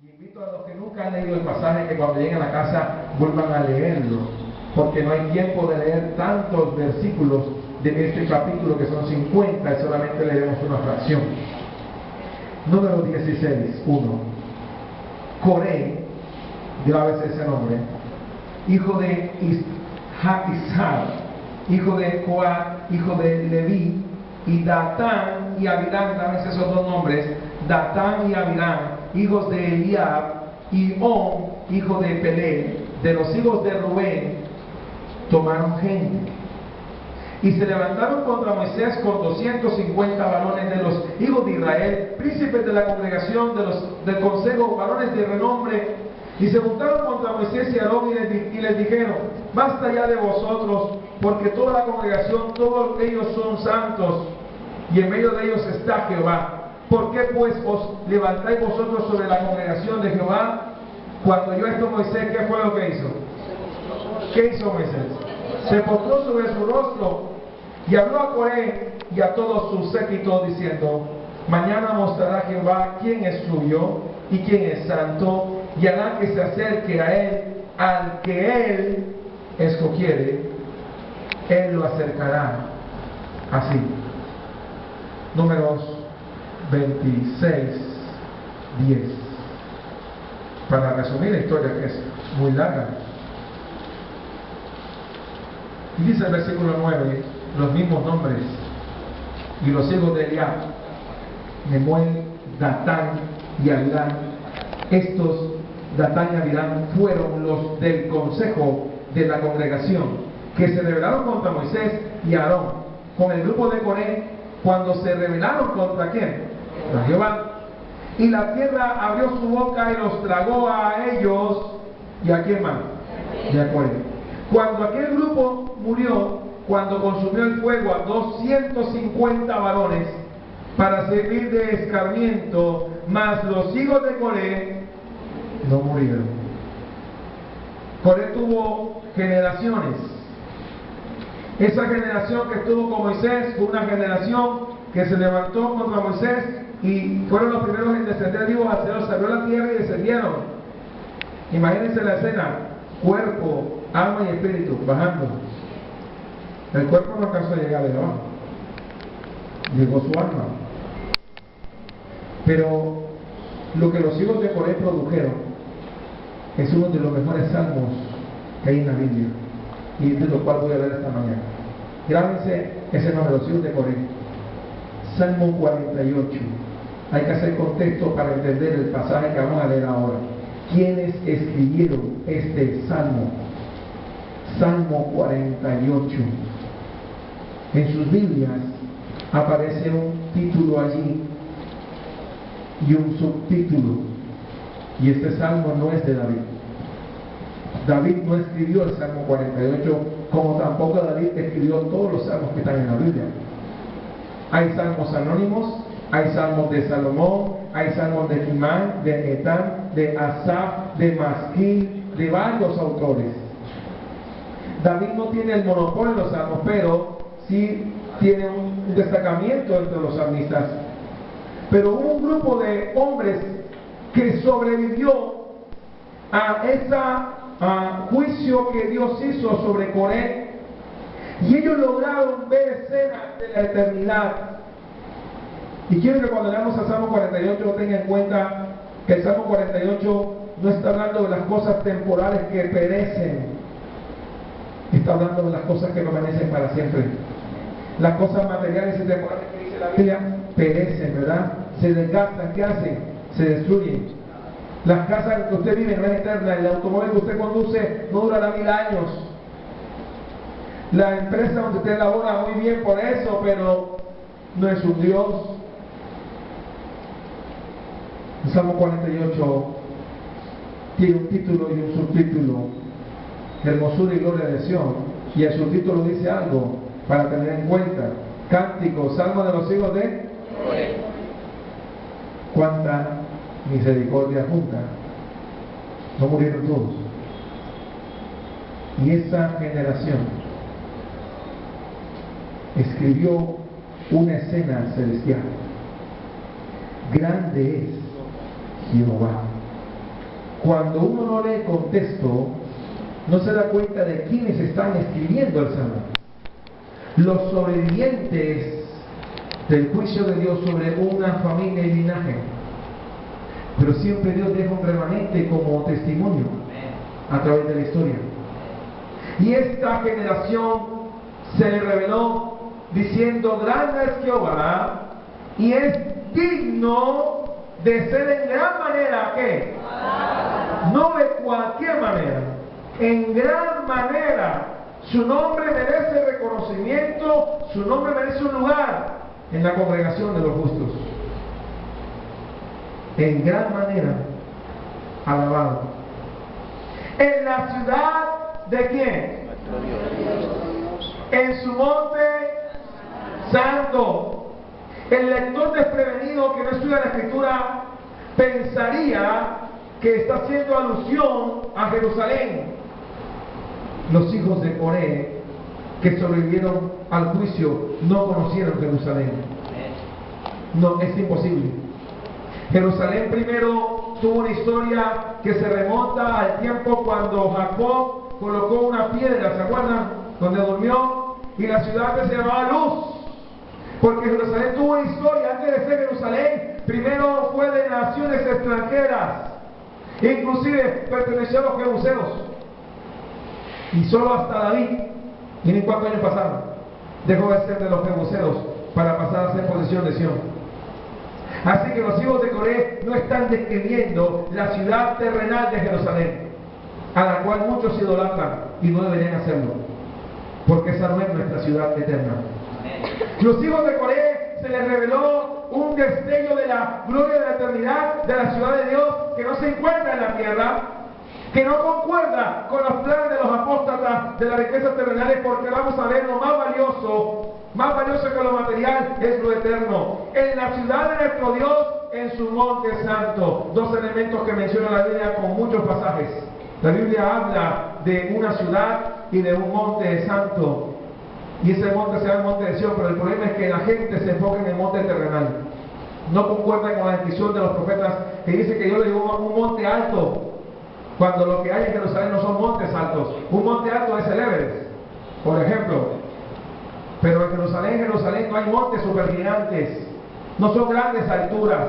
Y invito a los que nunca han leído el pasaje que cuando lleguen a la casa vuelvan a leerlo, porque no hay tiempo de leer tantos versículos de este capítulo que son 50 y solamente leeremos una fracción. Número 16, 1. Coré, grábese ese nombre, hijo de Ishar, hijo de Coat, hijo de Leví, y Datán y Abirán, grábese esos dos nombres, Datán y Abirán, hijos de Eliab, y On, hijo de Pelé, de los hijos de Rubén, tomaron gente. Y se levantaron contra Moisés con 250 varones de los hijos de Israel, príncipes de la congregación, del consejo, varones de renombre, y se juntaron contra Moisés y Aarón y les dijeron: basta ya de vosotros, porque toda la congregación, todos ellos son santos, y en medio de ellos está Jehová. ¿Por qué pues os levantáis vosotros sobre la congregación de Jehová? Cuando oyó esto Moisés, ¿qué fue lo que hizo? ¿Qué hizo Moisés? Se postró sobre su rostro y habló a Coré y a todos sus séquitos diciendo: mañana mostrará Jehová quién es suyo y quién es santo, y hará que se acerque a él, al que él escogiere, él lo acercará. Así. Números 26, 10. Para resumir la historia, que es muy larga. Y dice el versículo 9, los mismos nombres. Y los hijos de Eliab, Nemuel, Datán y Abirán. Estos Datán y Abirán fueron los del consejo de la congregación, que se rebelaron contra Moisés y Aarón, con el grupo de Coré, cuando se rebelaron contra ¿quién? A Jehová. Y la tierra abrió su boca y los tragó a ellos. ¿Y a quién más? Y a Coré. Cuando aquel grupo murió, cuando consumió el fuego a 250 varones para servir de escarmiento, mas los hijos de Coré no murieron. Coré tuvo generaciones. Esa generación que estuvo con Moisés fue una generación que se levantó contra Moisés y fueron los primeros en descender vivos al cielo. Se abrió la tierra y descendieron. Imagínense la escena: cuerpo, alma y espíritu bajando. El cuerpo no alcanzó a llegar de abajo, llegó su alma. Pero lo que los hijos de Coré produjeron es uno de los mejores salmos que hay en la Biblia, y de lo cual voy a leer esta mañana. Grábense ese nombre, los hijos de Coré. Salmo 48. Hay que hacer contexto para entender el pasaje que vamos a leer ahora. ¿Quiénes escribieron este salmo? Salmo 48. En sus Biblias aparece un título allí y un subtítulo. Y este salmo no es de David. David no escribió el Salmo 48, como tampoco David escribió todos los salmos que están en la Biblia. Hay salmos anónimos, hay salmos de Salomón, hay salmos de Himán, de Etán, de Asaf, de Masquil, de varios autores. David no tiene el monopolio de los salmos, pero sí tiene un destacamiento entre los salmistas. Pero hubo un grupo de hombres que sobrevivió a esa juicio que Dios hizo sobre Coré, y ellos lograron ver escenas de la eternidad. Y quiero que cuando leamos el Salmo 48 tengan en cuenta que el Salmo 48 no está hablando de las cosas temporales que perecen, está hablando de las cosas que permanecen para siempre. Las cosas materiales y temporales que dice la Biblia perecen, ¿verdad? Se desgastan. ¿Qué hacen? Se destruyen. Las casas en que usted vive no es eterna. El automóvil que usted conduce no durará 1000 años. La empresa donde usted labora muy bien por eso, pero no es un Dios. El Salmo 48 tiene un título y un subtítulo: hermosura y gloria de Sión. Y el subtítulo dice algo para tener en cuenta: cántico, salmo de los hijos de cuánta misericordia junta. No murieron todos. Y esa generación escribió una escena celestial. Grande es Jehová cuando uno no lee el contexto, no se da cuenta de quiénes están escribiendo el Salmo. Los sobrevivientes del juicio de Dios sobre una familia y linaje. Pero siempre Dios deja un remanente como testimonio a través de la historia. Y esta generación se le reveló diciendo: grande es Jehová y es digno de ser en gran manera, ¿qué? No de cualquier manera, en gran manera. Su nombre merece reconocimiento, su nombre merece un lugar en la congregación de los justos. En gran manera alabado. En la ciudad de quién? En su monte santo. El lector desprevenido que no estudia la escritura pensaría que está haciendo alusión a Jerusalén. Los hijos de Coré que sobrevivieron al juicio no conocieron Jerusalén. No, es imposible. Jerusalén primero tuvo una historia que se remonta al tiempo cuando Jacob colocó una piedra, ¿se acuerdan? Donde durmió, y la ciudad que se llamaba Luz. Porque Jerusalén tuvo una historia antes de ser Jerusalén. Primero fue de naciones extranjeras, inclusive perteneció a los jebuseos. Y solo hasta David, miren cuántos años pasaron, dejó de ser de los jebuseos para pasar a ser posesión de Sión. Así que los hijos de Coré no están describiendo la ciudad terrenal de Jerusalén, a la cual muchos idolatran y no deberían hacerlo, porque esa no es nuestra ciudad eterna. Los hijos de Coré se les reveló un destello de la gloria de la eternidad de la ciudad de Dios que no se encuentra en la tierra, que no concuerda con los planes de los apóstatas de las riquezas terrenales, porque vamos a ver lo más valioso que lo material es lo eterno. En la ciudad de nuestro Dios, en su monte santo. Dos elementos que menciona la Biblia con muchos pasajes. La Biblia habla de una ciudad y de un monte santo. Y ese monte se llama el monte de Sión, pero el problema es que la gente se enfoca en el monte terrenal. No concuerda con la descripción de los profetas que dice que yo le digo un monte alto, cuando lo que hay en Jerusalén no son montes altos. Un monte alto es el Everest, por ejemplo. Pero en Jerusalén no hay montes supergigantes. No son grandes alturas,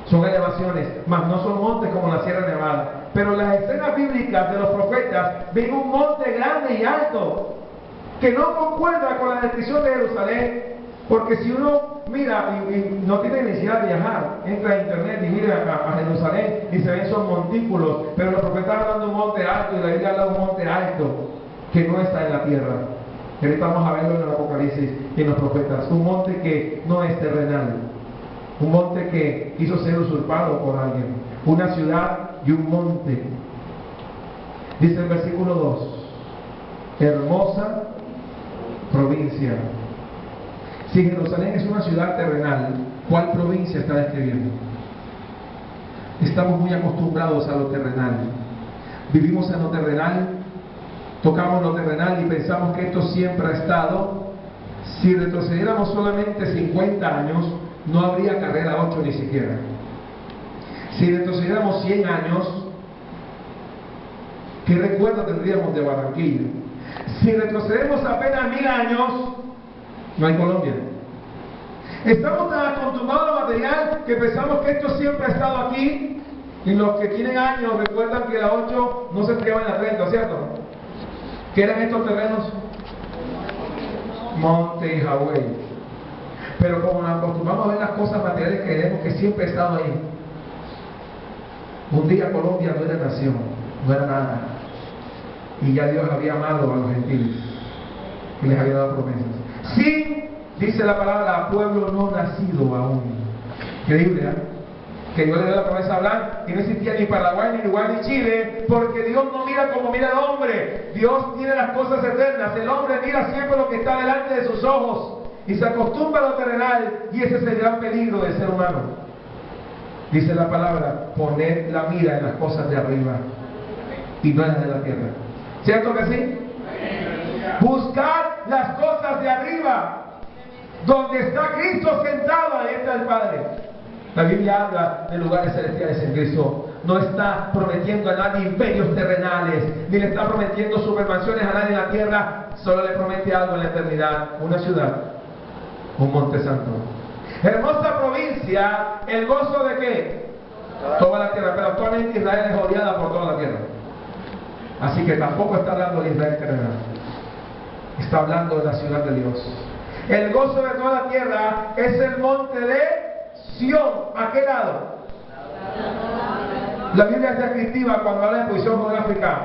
son elevaciones, mas no son montes como la Sierra Nevada. Pero las escenas bíblicas de los profetas ven un monte grande y alto, que no concuerda con la descripción de Jerusalén. Porque si uno mira y no tiene necesidad de viajar, entra a internet y mira a Jerusalén y se ven esos montículos, pero los profetas hablan de un monte alto y la Biblia habla de un monte alto que no está en la tierra. Y ahorita vamos a verlo en el Apocalipsis y en los profetas. Un monte que no es terrenal, un monte que quiso ser usurpado por alguien, una ciudad y un monte. Dice el versículo 2: hermosa provincia. Si Jerusalén es una ciudad terrenal, ¿cuál provincia está describiendo? Estamos muy acostumbrados a lo terrenal. Vivimos en lo terrenal, tocamos lo terrenal y pensamos que esto siempre ha estado. Si retrocediéramos solamente 50 años, no habría carrera 8 ni siquiera. Si retrocediéramos 100 años, ¿qué recuerdo tendríamos de Barranquilla? Si retrocedemos apenas 1000 años, no hay Colombia. Estamos tan acostumbrados a lo material que pensamos que esto siempre ha estado aquí. Y los que tienen años recuerdan que la 8 no se criaba en la renta, ¿cierto? ¿Qué eran estos terrenos? Monte y Hawái. Pero como nos acostumbramos a ver las cosas materiales, creemos que siempre ha estado ahí. Un día Colombia no era nación, no era nada. Y ya Dios había amado a los gentiles y les había dado promesas. Sí, dice la palabra, pueblo no nacido aún. Increíble, ¿eh? Que Dios le dio la promesa a hablar y no existía ni Paraguay, ni Uruguay, ni Chile, porque Dios no mira como mira el hombre. Dios tiene las cosas eternas. El hombre mira siempre lo que está delante de sus ojos y se acostumbra a lo terrenal, y ese es el gran peligro del ser humano. Dice la palabra, poned la mira en las cosas de arriba y no en las de la tierra. ¿Cierto que sí? Buscar las cosas de arriba, donde está Cristo sentado, ahí está el Padre. La Biblia habla de lugares celestiales en Cristo. no está prometiendo a nadie imperios terrenales, ni le está prometiendo supermansiones a nadie en la tierra, solo le promete algo en la eternidad, una ciudad, un monte santo. Hermosa provincia, ¿el gozo de qué? Toda la tierra, pero actualmente Israel es odiada por toda la tierra. Así que tampoco está hablando de Israel terrenal, está hablando de la ciudad de Dios. El gozo de toda la tierra es el monte de Sión. ¿A qué lado? La Biblia es descriptiva cuando habla de posición geográfica.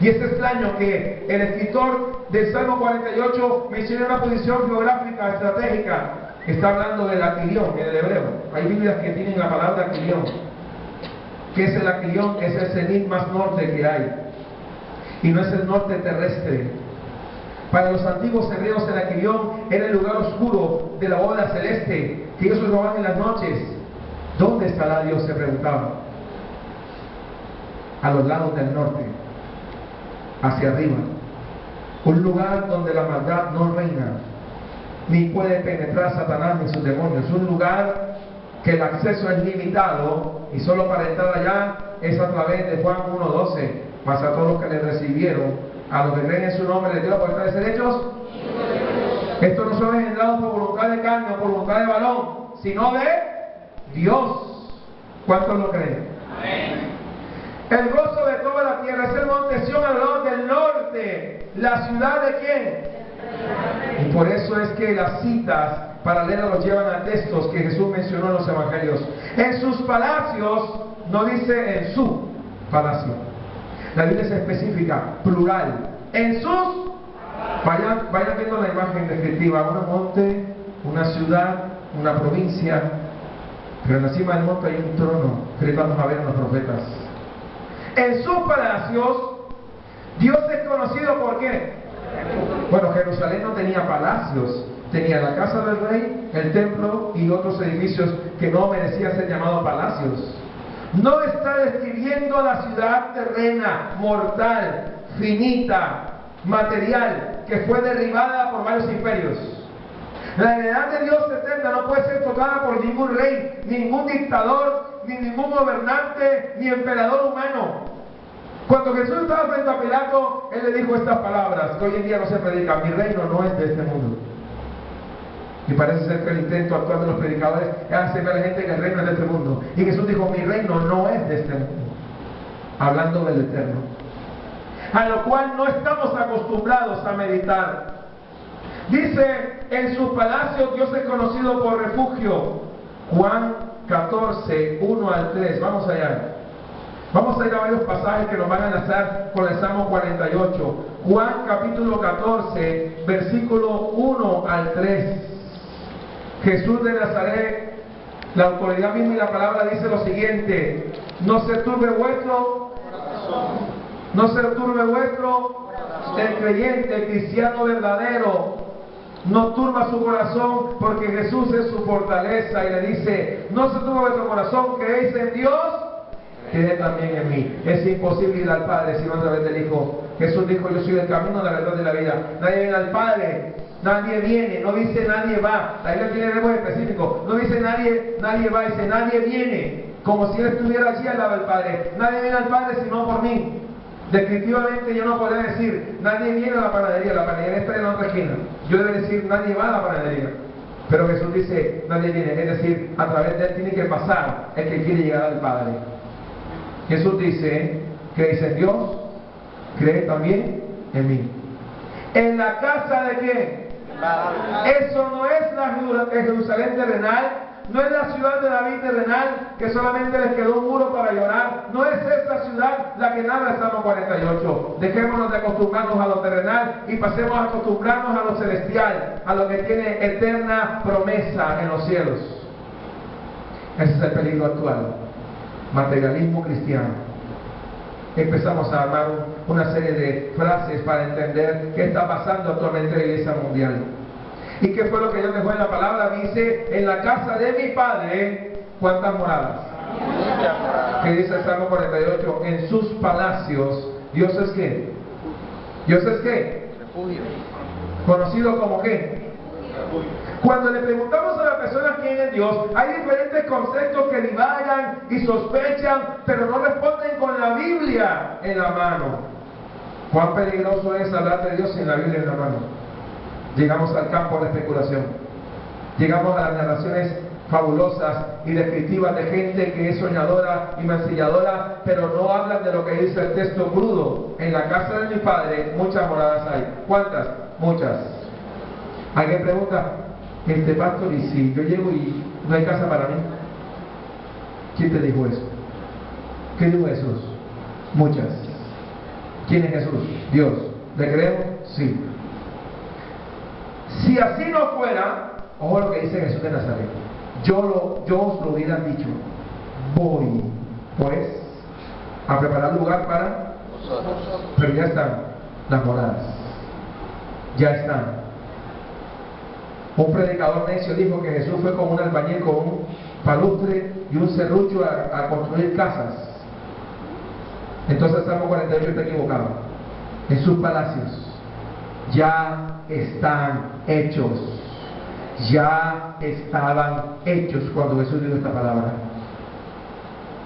Y es extraño que el escritor del Salmo 48 mencione una posición geográfica estratégica. Está hablando del Aquilión en el hebreo. Hay Biblias que tienen la palabra Aquilión. ¿Qué es el Aquilión? Es el cenit más norte que hay. Y no es el norte terrestre. Para los antiguos hebreos el Aquilión era el lugar oscuro de la bóveda celeste que ellos robaban en las noches. ¿Dónde estará Dios?, se preguntaban. A los lados del norte, hacia arriba. Un lugar donde la maldad no reina, ni puede penetrar Satanás ni sus demonios. Un lugar que el acceso es limitado y solo para entrar allá es a través de Juan 1:12. Mas a todos los que le recibieron, a los que creen en su nombre, les dio la potestad de ser hechos. Esto no son engendrados por voluntad de carne o por voluntad de varón, sino de Dios. ¿Cuántos lo creen? Amén. El gozo de toda la tierra es el monte Sión al lado del norte. ¿La ciudad de quién? Y por eso es que las citas paralelas los llevan a textos que Jesús mencionó en los evangelios. En sus palacios, no dice en su palacio. La Biblia es específica, plural. En sus, vayan viendo la imagen descriptiva. Un monte, una ciudad, una provincia. Pero encima del monte hay un trono, que vamos a ver en los profetas. En sus palacios, Dios es conocido por qué. Bueno, Jerusalén no tenía palacios, tenía la casa del rey, el templo y otros edificios que no merecían ser llamados palacios. No está describiendo la ciudad terrena, mortal, finita, material, que fue derribada por varios imperios. La heredad de Dios eterna no puede ser tocada por ningún rey, ningún dictador, ni ningún gobernante, ni emperador humano. Cuando Jesús estaba frente a Pilato, Él le dijo estas palabras, que hoy en día no se predican: mi reino no es de este mundo. Y parece ser que el intento actual de los predicadores es hacer ver a la gente que el reino es de este mundo. Y Jesús dijo: mi reino no es de este mundo. Hablando del eterno. A lo cual no estamos acostumbrados a meditar. Dice, en sus palacios Dios es conocido por refugio. Juan 14, 1 al 3. Vamos allá. Vamos a ir a varios pasajes que nos van a enlazar con el Salmo 48. Juan capítulo 14, versículo 1 al 3. Jesús de Nazaret, la autoridad misma y la palabra dice lo siguiente: no se turbe vuestro corazón. No se turbe vuestro corazón. El creyente, el cristiano verdadero, no turba su corazón, porque Jesús es su fortaleza, y le dice: no se turbe vuestro corazón, creéis en Dios, creed también en mí. Es imposible ir al Padre sino a través del Hijo. Jesús dijo: yo soy el camino, la verdad y la vida. Nadie viene al Padre, nadie viene, no dice nadie va. La Biblia tiene verbos específicos, no dice nadie va, dice nadie viene, como si Él estuviera allí al lado del Padre. Nadie viene al Padre sino por mí. Descriptivamente yo no podría decir nadie viene a la panadería está en la otra esquina. Yo debo decir nadie va a la panadería. Pero Jesús dice nadie viene, es decir, a través de Él tiene que pasar el que quiere llegar al Padre. Jesús dice: ¿creéis en Dios? Creed también en mí. ¿En la casa de quién? Eso no es la Jerusalén terrenal, no es la ciudad de David terrenal, que solamente les quedó un muro para llorar. No es esa ciudad la que narra el Salmo 48. Dejémonos de acostumbrarnos a lo terrenal y pasemos a acostumbrarnos a lo celestial, a lo que tiene eterna promesa en los cielos. Ese es el peligro actual. Materialismo cristiano. Empezamos a armar una serie de frases para entender qué está pasando actualmente en la iglesia mundial. ¿Y qué fue lo que Dios dejó en la palabra? Dice: en la casa de mi Padre, ¿cuántas moradas? ¿Qué dice el Salmo 48? En sus palacios, ¿Dios es qué? ¿Dios es qué? Refugio. ¿Conocido como qué? Cuando le preguntamos a la persona quién es Dios, hay diferentes conceptos que divagan y sospechan, pero no responden con la Biblia en la mano. ¿Cuán peligroso es hablar de Dios sin la Biblia en la mano? Llegamos al campo de la especulación. Llegamos a las narraciones fabulosas y descriptivas de gente que es soñadora y mancilladora, pero no hablan de lo que dice el texto crudo. En la casa de mi padre muchas moradas hay. ¿Cuántas? Muchas. Alguien pregunta, pastor, ¿y si yo llego y no hay casa para mí? ¿Quién te dijo eso? ¿Qué dijo Jesús? Muchas. ¿Quién es Jesús? Dios. ¿Le creemos? Sí. Si así no fuera, ojo lo que dice Jesús de Nazaret, yo os lo hubiera dicho, voy pues a preparar lugar para vosotros. Pero ya están las moradas, ya están. Un predicador necio dijo que Jesús fue como un albañil con un palustre y un serrucho a construir casas. Entonces Salmo 48 está equivocado. En sus palacios ya están hechos, ya estaban hechos cuando Jesús dijo esta palabra.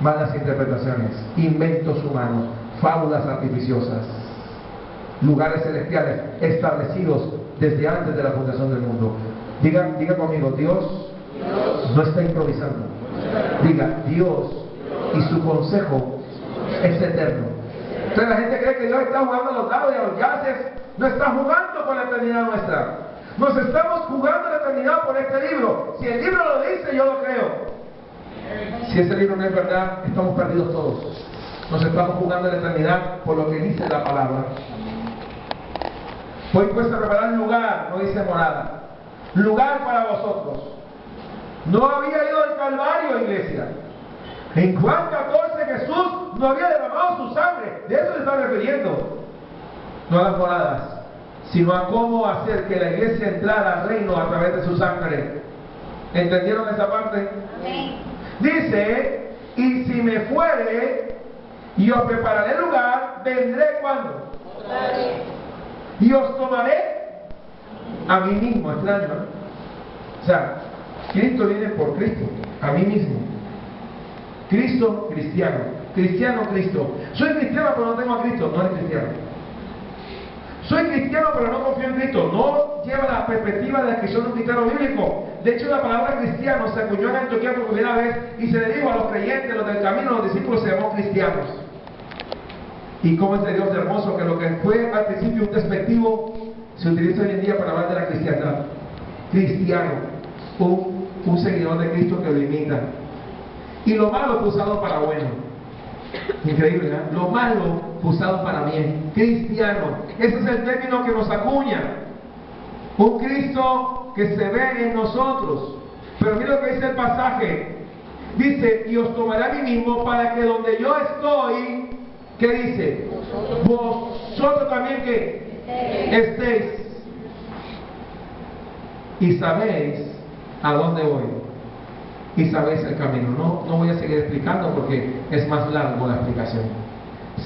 Malas interpretaciones, inventos humanos, fábulas artificiosas, lugares celestiales establecidos desde antes de la fundación del mundo. Diga conmigo, Dios no está improvisando. Diga, Dios y su consejo es eterno. Entonces la gente cree que Dios está jugando a los dados y a los yaces. No está jugando con la eternidad nuestra. Nos estamos jugando la eternidad por este libro. Si el libro lo dice, yo lo creo. Si ese libro no es verdad, estamos perdidos todos. Nos estamos jugando la eternidad por lo que dice la palabra. Voy pues a preparar un lugar, no dice morada. Lugar para vosotros. No había ido al Calvario, iglesia. En Juan 14 Jesús no había derramado su sangre. De eso se está refiriendo. No a las moradas, sino a cómo hacer que la iglesia entrara al reino a través de su sangre. ¿Entendieron esa parte? Amén. Dice, y si me fuere y os prepararé lugar, vendré cuando. Y os tomaré a mí mismo. Extraño, ¿no? O sea, Cristo viene por Cristo, a mí mismo. Cristo, cristiano. Cristiano, Cristo. Soy cristiano pero no tengo a Cristo. No eres cristiano. Soy cristiano pero no confío en Cristo. No lleva la perspectiva de que soy un cristiano bíblico. De hecho, la palabra cristiano se acuñó en Antioquía por primera vez y se le dijo a los creyentes, los del camino, los discípulos, se llamó cristianos. Y cómo es de Dios de hermoso que lo que fue al principio un despectivo se utiliza hoy en día para hablar de la cristiandad. Cristiano, un seguidor de Cristo que lo imita. Y lo malo fue usado para bueno. Increíble, ¿verdad? Lo malo fue usado para bien. Cristiano. Ese es el término que nos acuña. Un Cristo que se ve en nosotros. Pero mira lo que dice el pasaje. Dice, y os tomaré a mí mismo para que donde yo estoy, ¿qué dice? Vosotros también que estéis. Y sabéis a dónde voy. Y sabéis el camino. No voy a seguir explicando porque es más largo la explicación.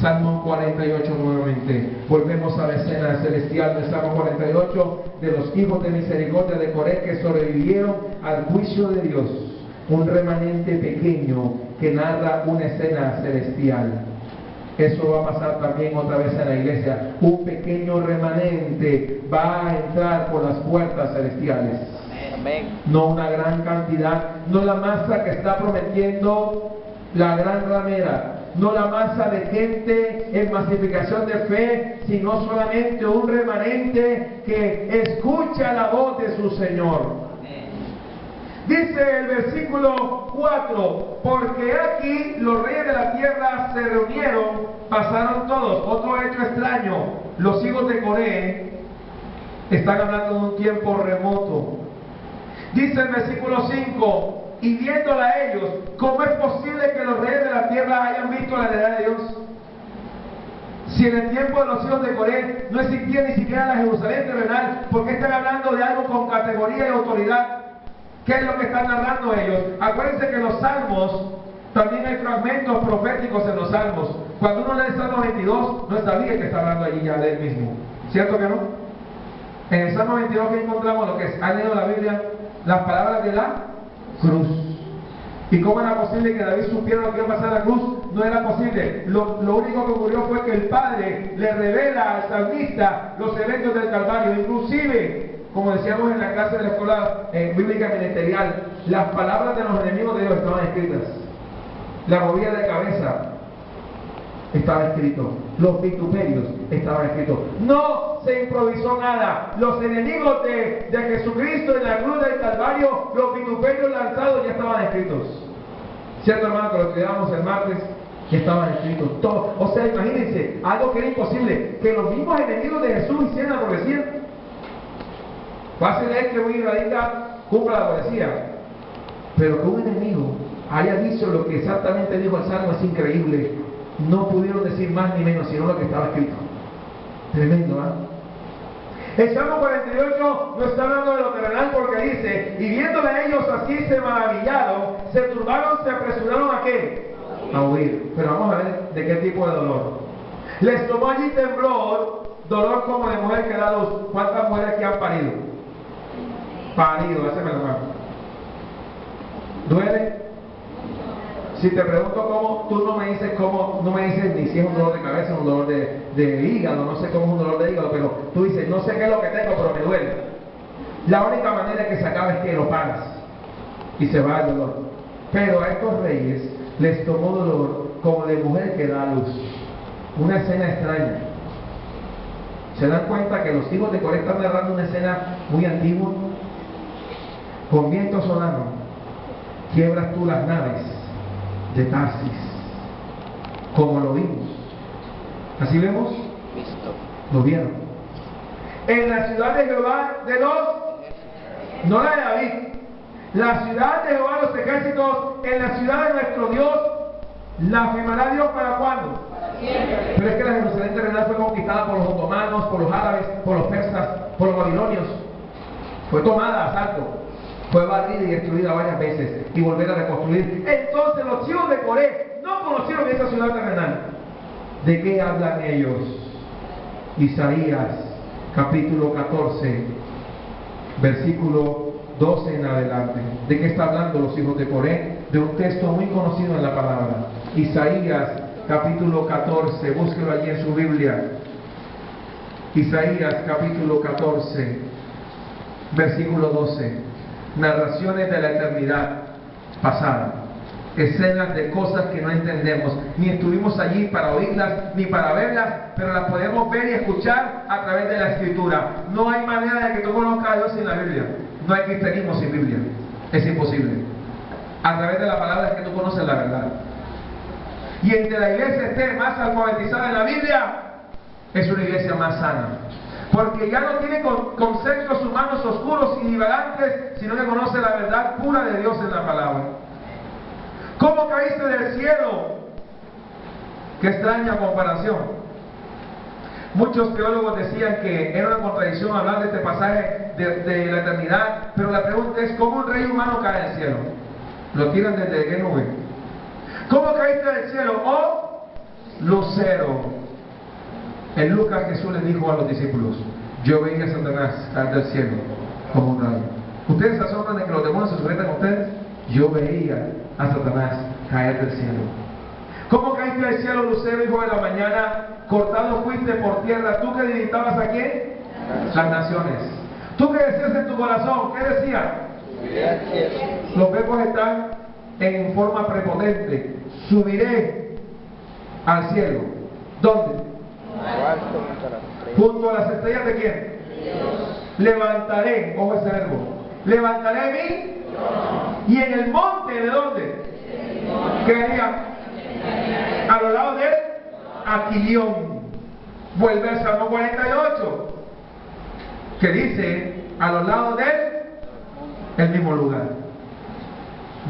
Salmo 48 nuevamente. Volvemos a la escena celestial del Salmo 48 de los hijos de misericordia de Coré que sobrevivieron al juicio de Dios. Un remanente pequeño que narra una escena celestial. Eso va a pasar también otra vez en la iglesia. Un pequeño remanente va a entrar por las puertas celestiales. No una gran cantidad, no la masa que está prometiendo la gran ramera, no la masa de gente en masificación de fe, sino solamente un remanente que escucha la voz de su Señor. Dice el versículo 4, porque aquí los reyes de la tierra se reunieron, pasaron todos. Otro hecho extraño, los hijos de Coré están hablando de un tiempo remoto. Dice el versículo 5, y viéndola a ellos, ¿cómo es posible que los reyes de la tierra hayan visto la heredad de Dios? Si en el tiempo de los hijos de Coré no existía ni siquiera la Jerusalén terrenal, ¿por qué están hablando de algo con categoría y autoridad? ¿Qué es lo que están narrando ellos? Acuérdense que en los salmos también hay fragmentos proféticos en los salmos. Cuando uno lee el Salmo 22, no sabía que está hablando allí ya de él mismo. ¿Cierto que no? En el Salmo 22 que encontramos lo que es, ¿han leído la Biblia? las palabras de la cruz. ¿Y cómo era posible que David supiera lo que iba a pasar en la cruz? No era posible. Lo único que ocurrió fue que el Padre le revela al salmista los eventos del Calvario. Inclusive, como decíamos en la clase de la escuela bíblica ministerial, las palabras de los enemigos de Dios estaban escritas. La movida de cabeza estaba escrito. Los vituperios estaban escritos. No se improvisó nada. Los enemigos de Jesucristo en la cruz del Calvario, los vituperios lanzados ya estaban escritos. ¿Cierto, hermano? Que lo estudiábamos el martes, ya estaban escritos. Todo. O sea, imagínense, algo que era imposible, que los mismos enemigos de Jesús hicieran la profecía. Fácil es que un israelita cumpla la profecía, pero que un enemigo haya dicho lo que exactamente dijo el Salmo es increíble. No pudieron decir más ni menos, sino lo que estaba escrito. Tremendo, ¿ah? El Salmo 48 no está hablando de lo terrenal porque dice, y viéndole a ellos así se maravillaron, se turbaron, se apresuraron ¿a qué? A huir. Pero vamos a ver de qué tipo de dolor. Les tomó allí temblor, dolor como de mujer que da luz. ¿Cuántas mujeres aquí han parido? Parido, haceme la mano. ¿Duele? Si te pregunto cómo, tú no me dices cómo, no me dices ni si es un dolor de cabeza, un dolor de hígado, no sé cómo es un dolor de hígado, pero tú dices, no sé qué es lo que tengo, pero me duele. La única manera que se acaba es que lo pagas y se va el dolor. Pero a estos reyes les tomó dolor como de mujer que da luz. Una escena extraña. ¿Se dan cuenta que los hijos de Coré están narrando una escena muy antigua? Con viento solano, quiebras tú las naves de Tarsis, como lo vimos. ¿Así vemos? Lo vieron. En la ciudad de Jehová de los, no la de David, la ciudad de Jehová de los ejércitos, en la ciudad de nuestro Dios, la afirmará Dios ¿para cuándo? Pero es que la Jerusalén terrenal fue conquistada por los otomanos, por los árabes, por los persas, por los babilonios. Fue tomada a asalto. Fue barrida y destruida varias veces y volver a reconstruir. Entonces los hijos de Coré no conocieron esa ciudad terrenal. ¿De qué hablan ellos? Isaías capítulo 14 versículo 12 en adelante. ¿De qué está hablando los hijos de Coré? De un texto muy conocido en la palabra. Isaías capítulo 14, búsquelo allí en su Biblia. Isaías capítulo 14 versículo 12. Narraciones de la eternidad pasada, escenas de cosas que no entendemos, ni estuvimos allí para oírlas, ni para verlas, pero las podemos ver y escuchar a través de la Escritura. No hay manera de que tú conozcas a Dios sin la Biblia. No hay cristianismo sin Biblia, es imposible. A través de la palabra es que tú conoces la verdad. Y entre la iglesia esté más alfabetizada en la Biblia, es una iglesia más sana. Porque ya no tiene conceptos humanos oscuros y divagantes, sino que conoce la verdad pura de Dios en la palabra. ¿Cómo caíste del cielo? Qué extraña comparación. Muchos teólogos decían que era una contradicción hablar de este pasaje de la eternidad, pero la pregunta es, ¿cómo un rey humano cae del cielo? Lo tiran desde qué nube. ¿Cómo caíste del cielo? Oh, lucero. En Lucas Jesús les dijo a los discípulos, yo veía a Satanás caer del cielo como un rayo. ¿Ustedes se asombran de que los demonios se sujetan a ustedes? Yo veía a Satanás caer del cielo. ¿Cómo caíste del cielo, lucero, hijo de la mañana? Cortado fuiste por tierra. ¿Tú que dictabas a quién? Las naciones. ¿Tú que decías en tu corazón? ¿Qué decías? Los verbos están en forma prepotente. Subiré al cielo. ¿Dónde? Junto a las estrellas de quién? Levantaré, ojo ese verbo, levantaré mí y en el monte de dónde? ¿Qué haría? A los lados del Aquilión. Vuelve al Salmo 48 que dice a los lados del mismo lugar.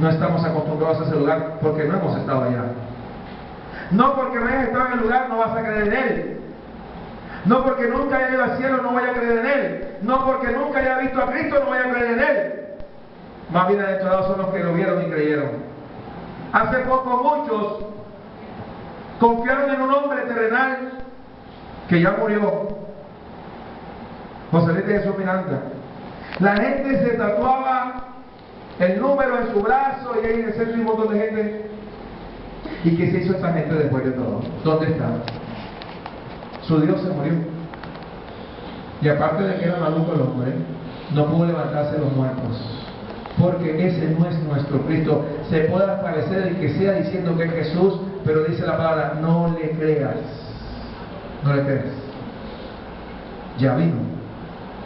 No estamos acostumbrados a ese lugar porque no hemos estado allá. No porque no hayas estado en el lugar no vas a creer en él. No porque nunca haya ido al cielo no voy a creer en él. No porque nunca haya visto a Cristo no voy a creer en él. Más bien aventurados son los que lo vieron y creyeron. Hace poco muchos confiaron en un hombre terrenal que ya murió, José Luis de Jesús Miranda, La gente se tatuaba el número en su brazo y ahí en el centro hay un montón de gente. ¿Y qué se hizo esta gente después de todo? ¿Dónde está? Su Dios se murió. Y aparte de que era maluco el hombre, no pudo levantarse de los muertos. Porque ese no es nuestro Cristo. Se puede aparecer el que sea diciendo que es Jesús, pero dice la palabra, no le creas. No le creas. Ya vino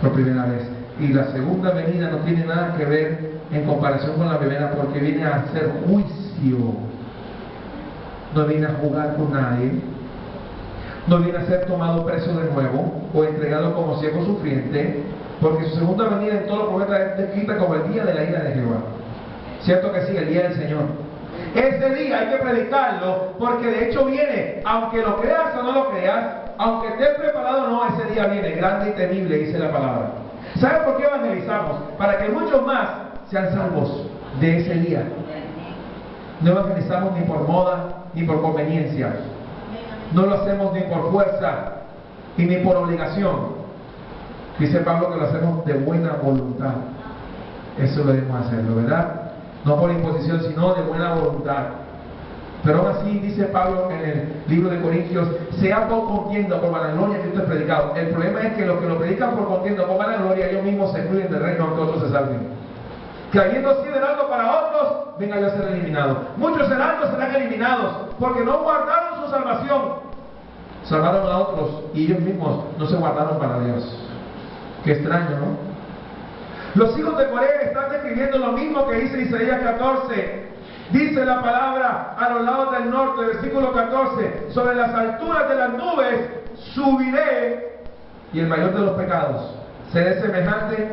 por primera vez. Y la segunda venida no tiene nada que ver en comparación con la primera, porque viene a hacer juicio. No viene a jugar con nadie. No viene a ser tomado preso de nuevo o entregado como siervo sufriente, porque su segunda venida en todos los profetas es descrita como el día de la ira de Jehová. ¿Cierto que sí? El día del Señor. Ese día hay que predicarlo, porque de hecho viene, aunque lo creas o no lo creas, aunque estés preparado o no, ese día viene, grande y temible, dice la palabra. ¿Saben por qué evangelizamos? Para que muchos más sean salvos de ese día. No evangelizamos ni por moda, ni por conveniencia. No lo hacemos ni por fuerza y ni por obligación. Dice Pablo que lo hacemos de buena voluntad. Eso debemos hacerlo, ¿verdad? No por imposición, sino de buena voluntad. Pero aún así, dice Pablo en el libro de Corintios, sea por contienda, por vanagloria que esto es predicado. El problema es que los que lo predican por contienda, por vanagloria, ellos mismos se excluyen del reino aunque otros se salven. Que habiendo sido heraldo para otros, venga yo a ser eliminado. Muchos heraldos serán eliminados porque no guardaron su salvación. Salvaron a otros y ellos mismos no se guardaron para Dios. Qué extraño, ¿no? Los hijos de Corea están describiendo lo mismo que dice Isaías 14. Dice la palabra a los lados del norte, versículo 14, sobre las alturas de las nubes subiré, y el mayor de los pecados, seré semejante.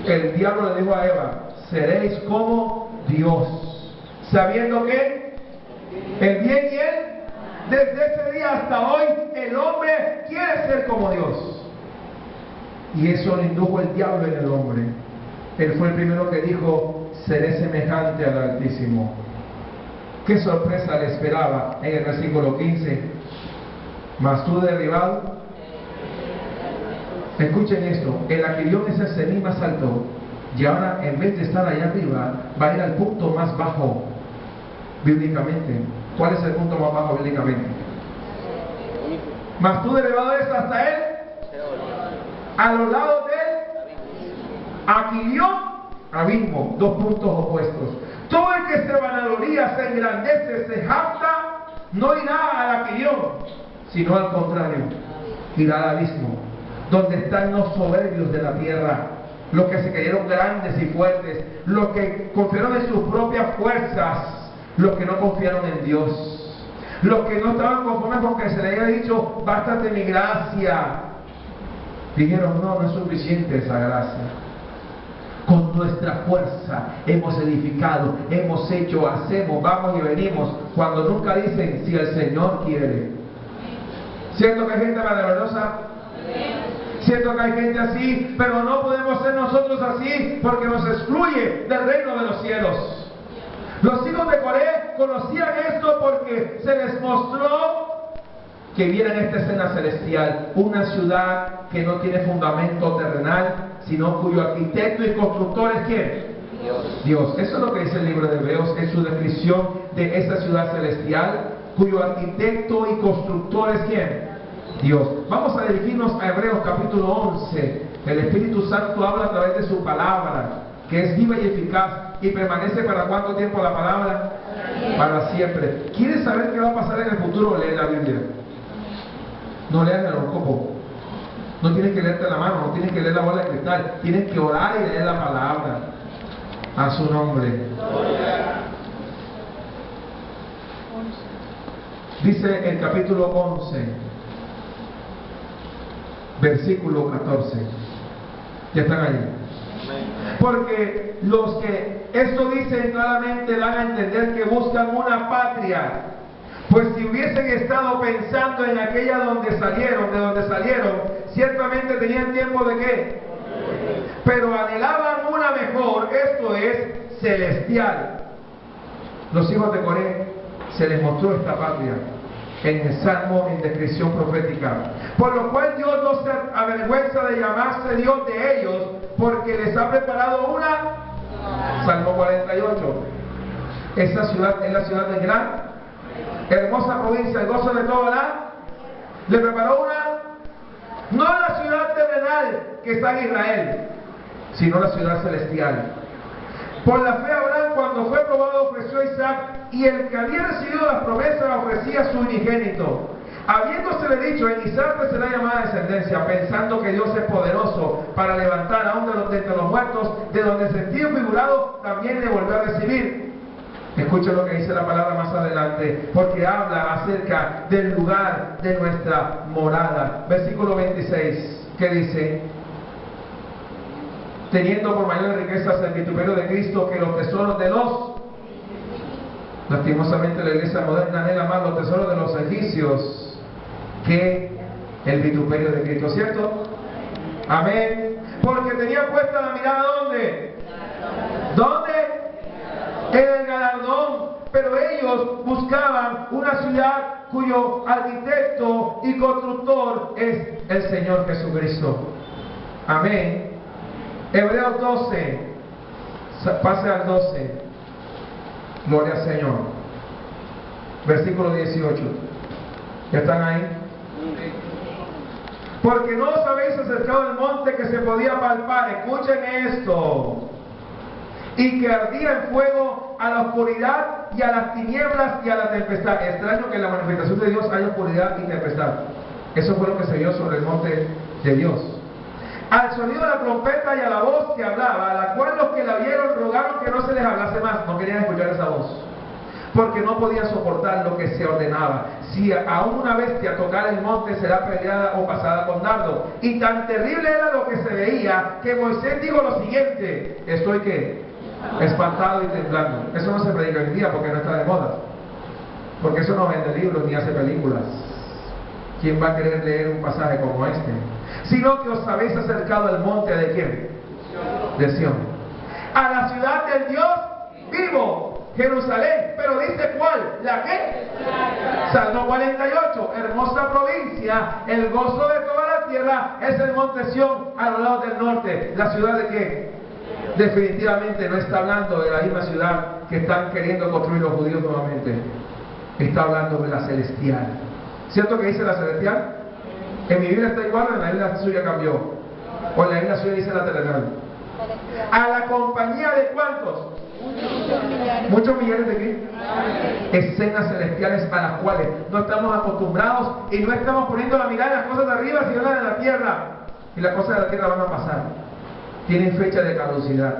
El diablo le dijo a Eva, seréis como Dios, sabiendo que el bien y el, desde ese día hasta hoy, el hombre quiere ser como Dios. Y eso lo indujo el diablo en el hombre. Él fue el primero que dijo, seré semejante al Altísimo. Qué sorpresa le esperaba en el versículo 15. Mas tú derribado. Escuchen esto, el Aquilión es el semí más alto, y ahora en vez de estar allá arriba, va a ir al punto más bajo bíblicamente. ¿Cuál es el punto más bajo bíblicamente? Mas tú derribado es hasta él, a los lados del Aquilión, abismo, dos puntos opuestos. Todo el que se vanagloría, se engrandece, se jacta, no irá al Aquilión, sino al contrario, irá al abismo, donde están los soberbios de la tierra, los que se creyeron grandes y fuertes, los que confiaron en sus propias fuerzas, los que no confiaron en Dios, los que no estaban conformes con que se les haya dicho, bástate mi gracia. Dijeron, no es suficiente esa gracia. Con nuestra fuerza hemos edificado, hemos hecho, hacemos, vamos y venimos, cuando nunca dicen, si el Señor quiere. ¿Cierto que hay gente maravillosa? Cierto que hay gente así, pero no podemos ser nosotros así porque nos excluye del reino de los cielos. Los hijos de Corea conocían esto porque se les mostró que vieran esta escena celestial, una ciudad que no tiene fundamento terrenal, sino cuyo arquitecto y constructor es ¿quién? Dios. Eso es lo que dice el libro de Hebreos, es su descripción de esta ciudad celestial, cuyo arquitecto y constructor es ¿quién? Dios. Vamos a dirigirnos a Hebreos capítulo 11. El Espíritu Santo habla a través de su palabra, que es viva y eficaz, y permanece para cuánto tiempo la palabra? Para siempre. ¿Quieres saber qué va a pasar en el futuro? Lee la Biblia. No leas el horóscopo. No tienes que leerte la mano, no tienes que leer la bola de cristal. Tienes que orar y leer la palabra. A su nombre. Dice el capítulo 11, versículo 14. Ya están ahí. Porque los que esto dicen claramente dan a entender que buscan una patria. Pues si hubiesen estado pensando en aquella de donde salieron, ciertamente tenían tiempo de qué. Pero anhelaban una mejor, esto es celestial. Los hijos de Coré se les mostró esta patria. en el Salmo en descripción profética. Por lo cual Dios no se avergüenza de llamarse Dios de ellos, porque les ha preparado una. Salmo 48. Esa ciudad es la ciudad de gran, hermosa provincia, el gozo de toda la. Le preparó una, no la ciudad terrenal que está en Israel, sino la ciudad celestial. Por la fe Abraham, cuando fue probado, ofreció a Isaac, y el que había recibido las promesas ofrecía a su unigénito, habiéndosele dicho: en Isaac te será llamada descendencia, pensando que Dios es poderoso para levantar aún de entre los muertos, de donde el sentido figurado también le volvió a recibir. Escucha lo que dice la palabra más adelante, porque habla acerca del lugar de nuestra morada. Versículo 26, ¿qué dice? Teniendo por mayor riquezas el vituperio de Cristo que los tesoros de los. Lastimosamente la iglesia moderna anhela más los tesoros de los egipcios que el vituperio de Cristo, ¿cierto? Amén. Porque tenía puesta la mirada ¿dónde? ¿Dónde? En el galardón. Pero ellos buscaban una ciudad cuyo arquitecto y constructor es el Señor Jesucristo. Amén. Hebreos 12, pase al 12, gloria al Señor, versículo 18, ¿ya están ahí? Porque no os habéis acercado al monte que se podía palpar, escuchen esto, y que ardía en fuego a la oscuridad y a las tinieblas y a la tempestad. Extraño que en la manifestación de Dios haya oscuridad y tempestad. Eso fue lo que se vio sobre el monte de Dios. Al sonido de la trompeta y a la voz que hablaba, a la cual los que la vieron rogaron que no se les hablase más. No querían escuchar esa voz, porque no podían soportar lo que se ordenaba. Si aún una bestia tocara el monte, será peleada o pasada con dardo. Y tan terrible era lo que se veía, que Moisés dijo lo siguiente: estoy ¿qué? Espantado y temblando. Eso no se predica hoy en día porque no está de moda, porque eso no vende libros ni hace películas. ¿Quién va a querer leer un pasaje como este? Sino que os habéis acercado al monte de ¿quién? De Sión, a la ciudad del Dios vivo, Jerusalén. Pero dice ¿cuál? ¿La qué? Salmo 48, hermosa provincia, el gozo de toda la tierra es el monte Sión a los lados del norte. ¿La ciudad de qué? Definitivamente no está hablando de la misma ciudad que están queriendo construir los judíos nuevamente. Está hablando de la celestial. ¿Cierto que dice la celestial? En mi Biblia está igual, o en la Biblia suya cambió. O en la Biblia suya dice la terrenal. A la compañía de ¿cuántos? Muchos millones de qué? Escenas celestiales a las cuales no estamos acostumbrados y no estamos poniendo la mirada en las cosas de arriba, sino en las de la tierra. Y las cosas de la tierra van a pasar. Tienen fecha de caducidad.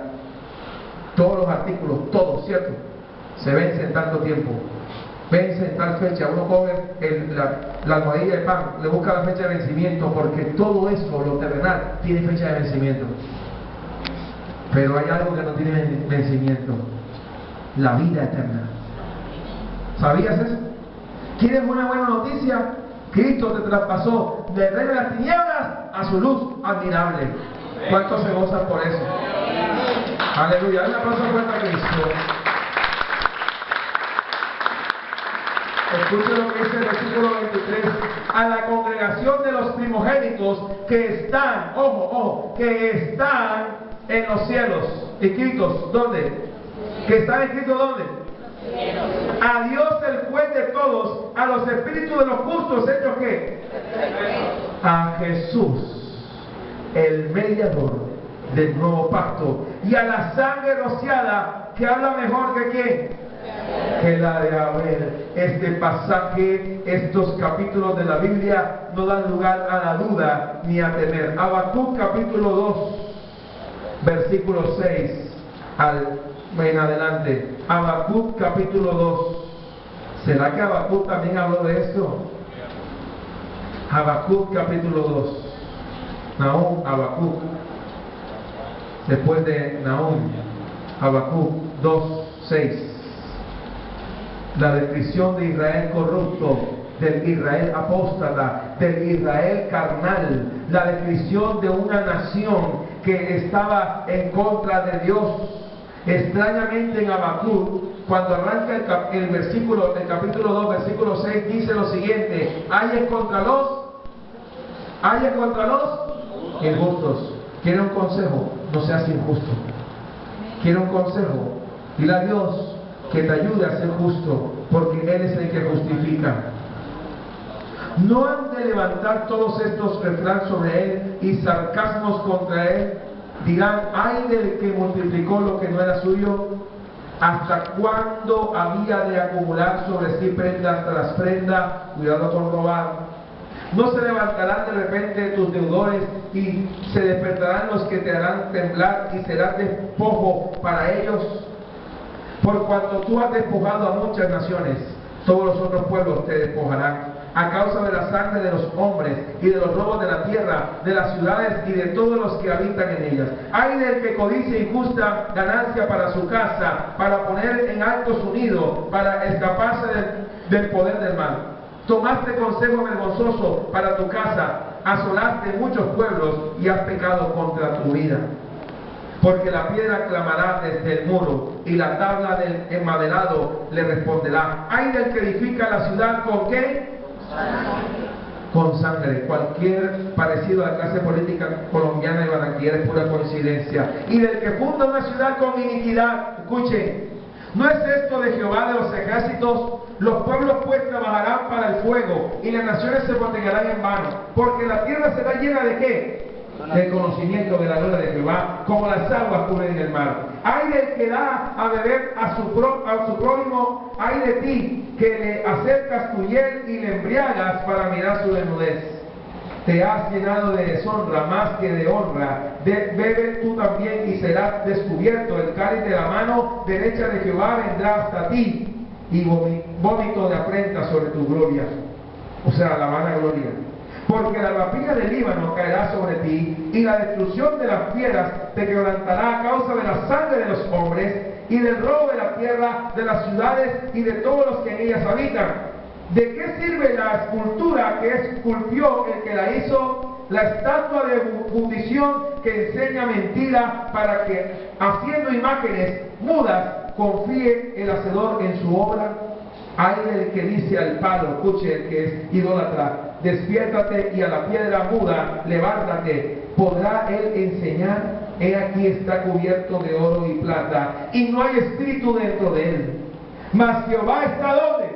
Todos los artículos, todos, ¿cierto? Se vencen en tanto tiempo. Vence en tal fecha. Uno come la almohadilla de pan, le busca la fecha de vencimiento, porque todo eso, lo terrenal, tiene fecha de vencimiento. Pero hay algo que no tiene vencimiento: la vida eterna. ¿Sabías eso? ¿Quieres una buena noticia? Cristo te traspasó del reino de las tinieblas a su luz admirable. ¿Cuántos se gozan por eso? Aleluya. Un aplauso fuerte a Cristo. Escuchen lo que dice el versículo 23. A la congregación de los primogénitos que están, ojo, que están en los cielos, escritos, ¿dónde? Que están escritos ¿dónde? A Dios el juez de todos, a los espíritus de los justos, ¿hechos qué? A Jesús, el mediador del nuevo pacto, y a la sangre rociada, que habla mejor que ¿qué? Que la de Abel. Este pasaje, estos capítulos de la Biblia no dan lugar a la duda ni a temer. Habacuc capítulo 2, versículo 6 en adelante. Habacuc capítulo 2. ¿Será que Habacuc también habló de esto? Habacuc capítulo 2. Nahum, Habacuc. Después de Nahum, Habacuc 2, 6. La descripción de Israel corrupto, del Israel apóstata, del Israel carnal, la descripción de una nación que estaba en contra de Dios, Extrañamente en Habacuc, cuando arranca el capítulo 2, versículo 6, dice lo siguiente: hay contra los injustos. ¿Quiere un consejo? No seas injusto. ¿Quiere un consejo? Dile a Dios que te ayude a ser justo, porque Él es el que justifica. ¿No han de levantar todos estos refranes sobre Él y sarcasmos contra Él? Dirán: ay del que multiplicó lo que no era suyo. ¿Hasta cuándo había de acumular sobre sí prenda tras prenda? Cuidado con robar. No se levantarán de repente tus deudores, y se despertarán los que te harán temblar, y serás despojo para ellos. Por cuanto tú has despojado a muchas naciones, todos los otros pueblos te despojarán, a causa de la sangre de los hombres y de los robos de la tierra, de las ciudades y de todos los que habitan en ellas. Ay del que codicia injusta ganancia para su casa, para poner en alto su nido, para escaparse del poder del mal. Tomaste consejo vergonzoso para tu casa, asolaste muchos pueblos y has pecado contra tu vida. Porque la piedra clamará desde el muro, y la tabla del enmaderado le responderá. Ay del que edifica la ciudad, ¿con qué? Con sangre. Cualquier parecido a la clase política colombiana y barranquillera es pura coincidencia. Y del que funda una ciudad con iniquidad. Escuchen: ¿no es esto de Jehová de los ejércitos? Los pueblos pues trabajarán para el fuego, y las naciones se protegerán en vano, porque la tierra será llena ¿de qué? Del conocimiento de la gloria de Jehová, como las aguas cubren el mar. Ay del que da a beber a su prójimo, ay de ti, que le acercas tu hiel y le embriagas para mirar su desnudez. Te has llenado de deshonra más que de honra. Bebe tú también y serás descubierto. El cáliz de la mano derecha de Jehová vendrá hasta ti, y vómito de afrenta sobre tu gloria, o sea, la vana gloria. Porque la rapina del Líbano caerá sobre ti, y la destrucción de las fieras te quebrantará a causa de la sangre de los hombres, y del robo de la tierra, de las ciudades y de todos los que en ellas habitan. ¿De qué sirve la escultura que esculpió el que la hizo? La estatua de fundición que enseña mentira, para que, haciendo imágenes mudas, confíe el hacedor en su obra. Hay el que dice al palo, escuche, el que es idólatra: despiértate, y a la piedra muda levántate. ¿Podrá él enseñar? He aquí está cubierto de oro y plata, y no hay espíritu dentro de él. Mas Jehová está ¿dónde?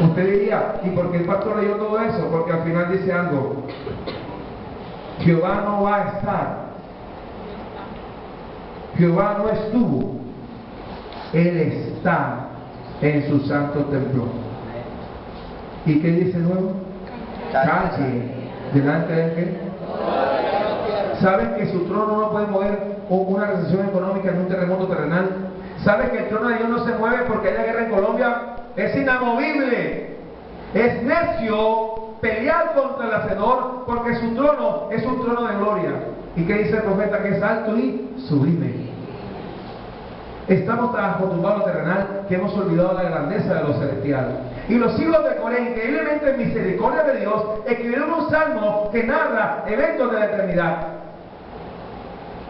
Usted diría: ¿y por qué el pastor leyó todo eso? Porque al final dice algo: Jehová no va a estar, Jehová no estuvo, Él está en su santo templo. ¿Y qué dice luego? Calle delante de qué. ¿Saben que su trono no puede mover una recesión económica en un terremoto terrenal? ¿Saben que el trono de Dios no se mueve porque haya guerra en Colombia? Es inamovible. Es necio pelear contra el hacedor, porque su trono es un trono de gloria. ¿Y qué dice el profeta? Que es alto y sublime. Estamos tan acostumbrados a lo terrenal que hemos olvidado la grandeza de lo celestial. Y los hijos de Coré, increíblemente en misericordia de Dios, escribieron un salmo que narra eventos de la eternidad.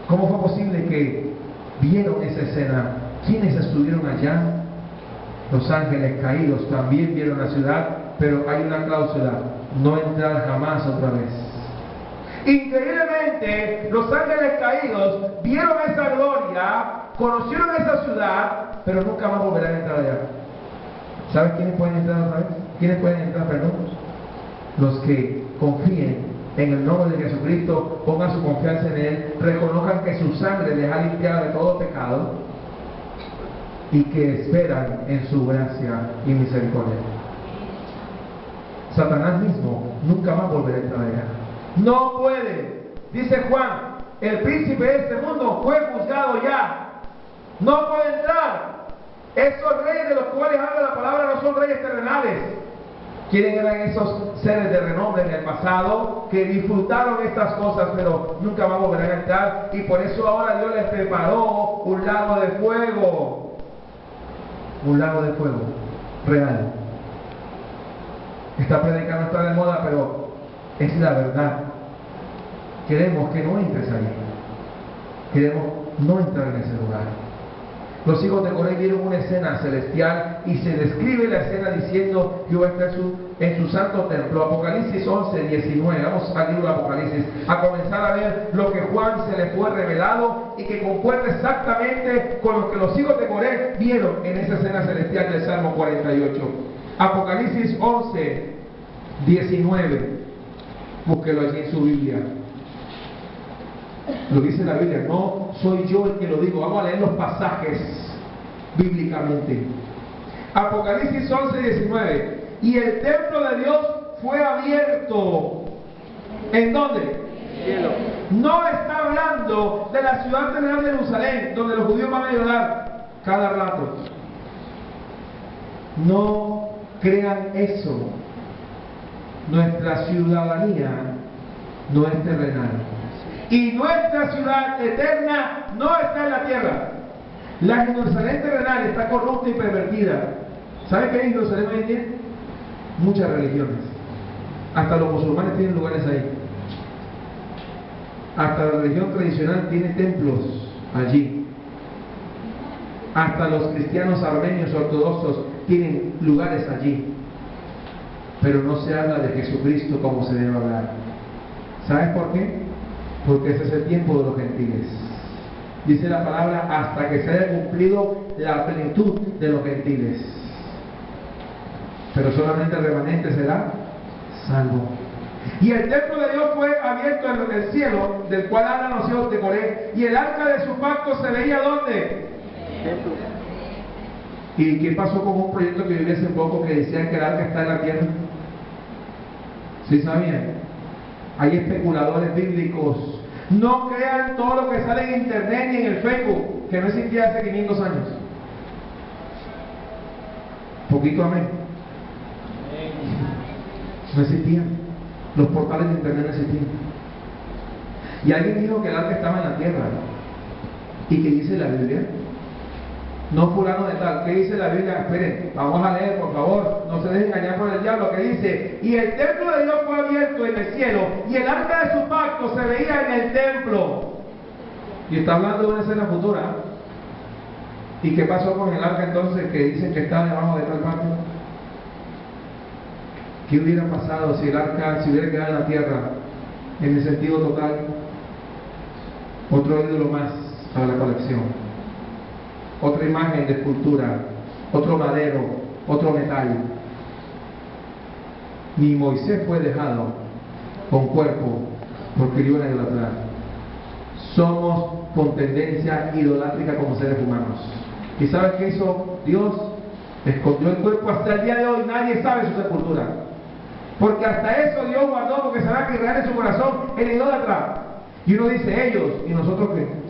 ¿Cómo fue posible que vieron esa escena? ¿Quiénes estuvieron allá? Los ángeles caídos también vieron la ciudad, pero hay una cláusula: no entrar jamás otra vez. Increíblemente, los ángeles caídos vieron esa gloria, conocieron esa ciudad, pero nunca más volverán a entrar allá. ¿Sabes quiénes pueden entrar otra vez? ¿Quiénes pueden entrar, perdón? Los que confíen en el nombre de Jesucristo, pongan su confianza en Él, reconozcan que su sangre les ha limpiado de todo pecado, y que esperan en su gracia y misericordia. Satanás mismo nunca más volverá a entrar allá. No puede. Dice Juan: el príncipe de este mundo fue juzgado ya. No puede entrar. Esos reyes de los cuales habla la palabra no son reyes terrenales. ¿Quiénes eran esos seres de renombre en el pasado que disfrutaron estas cosas, pero nunca más volverán a entrar? Y por eso ahora Dios les preparó un lago de fuego. Un lago de fuego real. Esta prédica no está de moda, pero es la verdad. Queremos que no entres ahí. Queremos no entrar en ese lugar. Los hijos de Coré vieron una escena celestial y se describe la escena diciendo que Jehová está en su santo templo. Apocalipsis 11, 19. Vamos al libro de Apocalipsis a comenzar a ver lo que Juan se le fue revelado y que concuerda exactamente con lo que los hijos de Coré vieron en esa escena celestial del Salmo 48. Apocalipsis 11, 19. Búsquelo allí en su Biblia. Lo dice la Biblia, no soy yo el que lo digo. Vamos a leer los pasajes bíblicamente. Apocalipsis 11, 19. Y el templo de Dios fue abierto. ¿En dónde? Cielo. No está hablando de la ciudad terrenal de Jerusalén, donde los judíos van a llorar cada rato. No crean eso. Nuestra ciudadanía no es terrenal. Y nuestra ciudad eterna no está en la tierra. La Jerusalén terrenal está corrupta y pervertida. ¿Saben qué hay en Jerusalén hoy en día? Muchas religiones. Hasta los musulmanes tienen lugares ahí. Hasta la religión tradicional tiene templos allí. Hasta los cristianos armenios ortodoxos tienen lugares allí. Pero no se habla de Jesucristo como se debe hablar. ¿Sabes por qué? Porque ese es el tiempo de los gentiles. Dice la palabra, hasta que se haya cumplido la plenitud de los gentiles. Pero solamente el remanente será salvo. Y el templo de Dios fue abierto en el cielo, del cual hablan los hijos de Coré. Y el arca de su pacto se veía ¿dónde? ¿Y qué pasó con un proyecto que viví hace poco que decía que el arca está en la tierra? ¿Sí sabían? Hay especuladores bíblicos. No crean todo lo que sale en internet ni en el Facebook, que no existía hace 500 años. Poquito amén. No existían. Los portales de internet no existían. Y alguien dijo que el arca estaba en la tierra. ¿Y qué dice la Biblia? No fulano de tal. ¿Qué dice la Biblia? Esperen, vamos a leer, por favor. No se dejen engañar por el diablo. Que dice, y el templo de Dios fue abierto en el cielo, y el arca de su pacto se veía en el templo. Y está hablando de una escena futura. ¿Y qué pasó con el arca entonces que dicen que está debajo de tal parte? ¿Qué hubiera pasado si el arca se hubiera quedado en la tierra en el sentido total? Otro ídolo más para la colección. Otra imagen de escultura, otro madero, otro metal. Ni Moisés fue dejado con cuerpo porque iban a idolatrar. Somos con tendencia idolátrica como seres humanos. ¿Y sabes qué hizo Dios? Escondió el cuerpo hasta el día de hoy. Nadie sabe su sepultura. Porque hasta eso Dios guardó, porque sabrá que Israel en su corazón el idólatra. Y uno dice ellos, ¿y nosotros qué?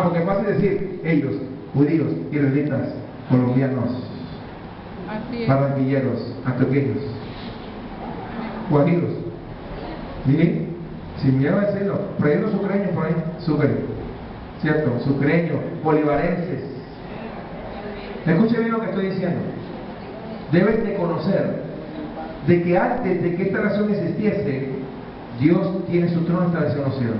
Porque es fácil decir ellos, judíos, israelitas, colombianos, barranquilleros, antioqueños, guajiros. Miren, sin miedo a decirlo, por ahí los sucreños, por ahí, ¿cierto? Sucreños, bolivarenses. Escuche bien lo que estoy diciendo. Debes de conocer de que antes de que esta nación existiese, Dios tiene su trono establecido en los cielos.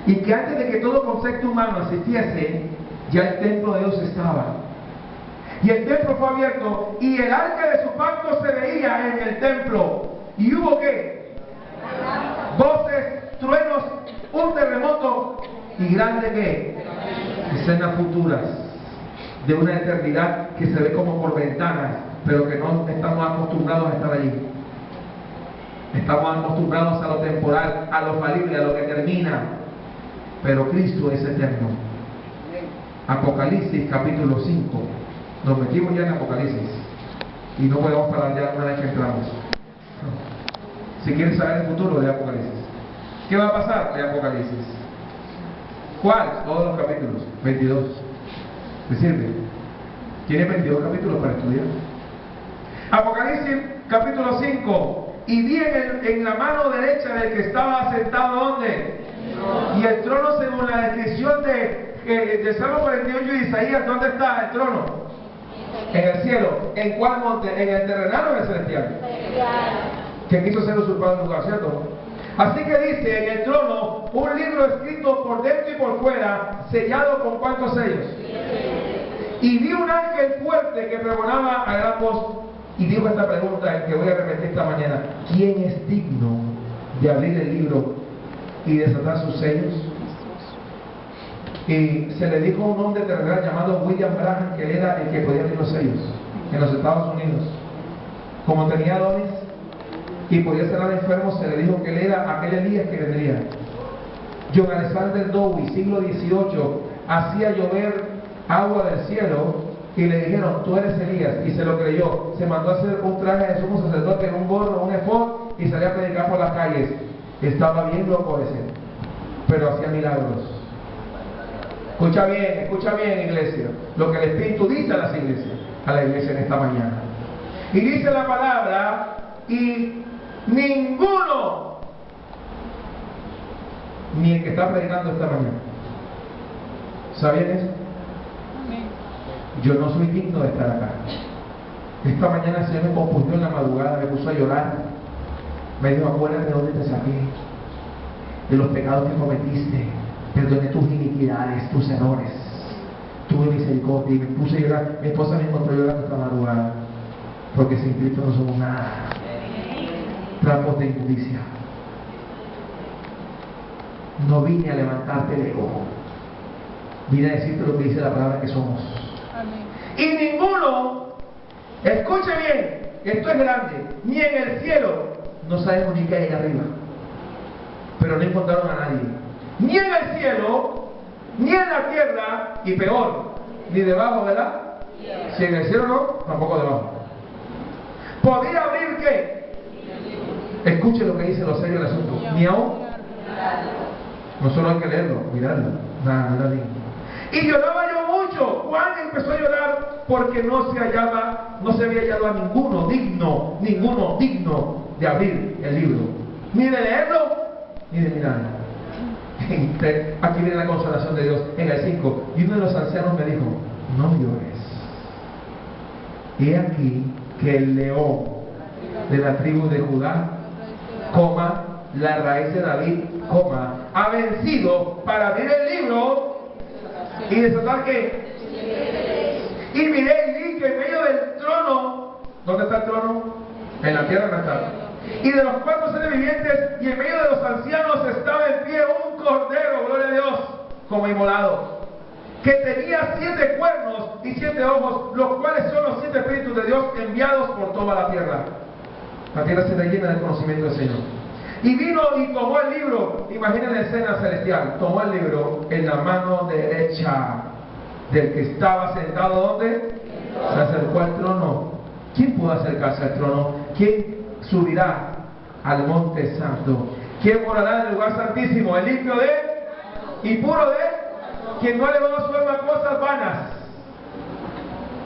Y que antes de que todo concepto humano existiese, ya el templo de Dios estaba. Y el templo fue abierto y el arca de su pacto se veía en el templo. ¿Y hubo qué? Voces, truenos, un terremoto y grande qué? Escenas futuras de una eternidad que se ve como por ventanas, pero que no estamos acostumbrados a estar allí. Estamos acostumbrados a lo temporal, a lo falible, a lo que termina. Pero Cristo es eterno. Apocalipsis capítulo 5. Nos metimos ya en Apocalipsis y no podemos parar ya una vez que entramos. Si quieres saber el futuro, de Apocalipsis. ¿Qué va a pasar de Apocalipsis? ¿Cuál? Todos los capítulos. 22. ¿Me sirve? Tiene 22 capítulos para estudiar. Apocalipsis capítulo 5. Y vi en la mano derecha del que estaba sentado, ¿dónde? Y el trono, según la descripción de Salmo 48 y Isaías, ¿dónde está el trono? En el cielo. ¿En cuál monte? ¿En el terrenal o en el celestial? Que quiso ser usurpado el lugar, ¿cierto? Así que dice en el trono un libro escrito por dentro y por fuera, sellado con ¿cuántos sellos? Y vi un ángel fuerte que pregonaba a gran voz y dijo esta pregunta que voy a repetir esta mañana: ¿quién es digno de abrir el libro y desatar sus sellos? Y se le dijo a un hombre terrenal llamado William Branham que era el que podía abrir los sellos en los Estados Unidos. Como tenía dones y podía sanar enfermos, se le dijo que él era aquel Elías que vendría. John Alexander Dowie, siglo XVIII, hacía llover agua del cielo y le dijeron: tú eres Elías, y se lo creyó. Se mandó a hacer un traje de sumo sacerdote, un gorro, un efod, y salía a predicar por las calles. Estaba bien loco ese, pero hacía milagros. Escucha bien, iglesia, lo que el Espíritu dice a la iglesia en esta mañana. Y dice la palabra: y ninguno, ni el que está predicando esta mañana, ¿sabían eso? Yo no soy digno de estar acá. Esta mañana el Señor me confundió en la madrugada, me puso a llorar. Me dijo: acuérdate de dónde te saqué, de los pecados que cometiste, perdoné tus iniquidades, tus errores, tuve misericordia. Y me puse a llorar. Mi esposa me encontró llorando esta madrugada, porque sin Cristo no somos nada, trapos de inmundicia. No vine a levantarte el ego, vine a decirte lo que dice la palabra que somos. Y ninguno, escuche bien, esto es grande, ni en el cielo, no sabemos ni qué hay arriba, pero no encontraron a nadie, ni en el cielo, ni en la tierra, y peor, ni debajo de la, si en el cielo no, tampoco debajo. ¿Podría abrir qué? Escuche lo que dice lo serio del asunto, ni aún, no solo hay que leerlo, mirarlo, nada. Y lloraba yo mucho. Juan empezó a llorar porque no se había hallado a ninguno digno de abrir el libro, ni de leerlo, ni de mirarlo. Aquí viene la consolación de Dios en el 5. Y uno de los ancianos me dijo: no llores. He aquí que el león de la tribu de Judá, la raíz de David, ha vencido para abrir el libro y desatar ¿qué? Y miré y vi que en medio del trono, ¿dónde está el trono? En la tierra no está. Y de los 4 seres vivientes y en medio de los ancianos estaba en pie un cordero, gloria a Dios, como inmolado, que tenía 7 cuernos y 7 ojos, los cuales son los 7 espíritus de Dios enviados por toda la tierra. La tierra será llena del conocimiento del Señor. Y vino y tomó el libro, imaginen la escena celestial, tomó el libro en la mano derecha del que estaba sentado, ¿dónde? Se acercó al trono. ¿Quién pudo acercarse al trono? ¿Quién subirá al monte santo? ¿Quién morará en el lugar santísimo? El limpio de y puro de, quien no le va a su alma cosas vanas,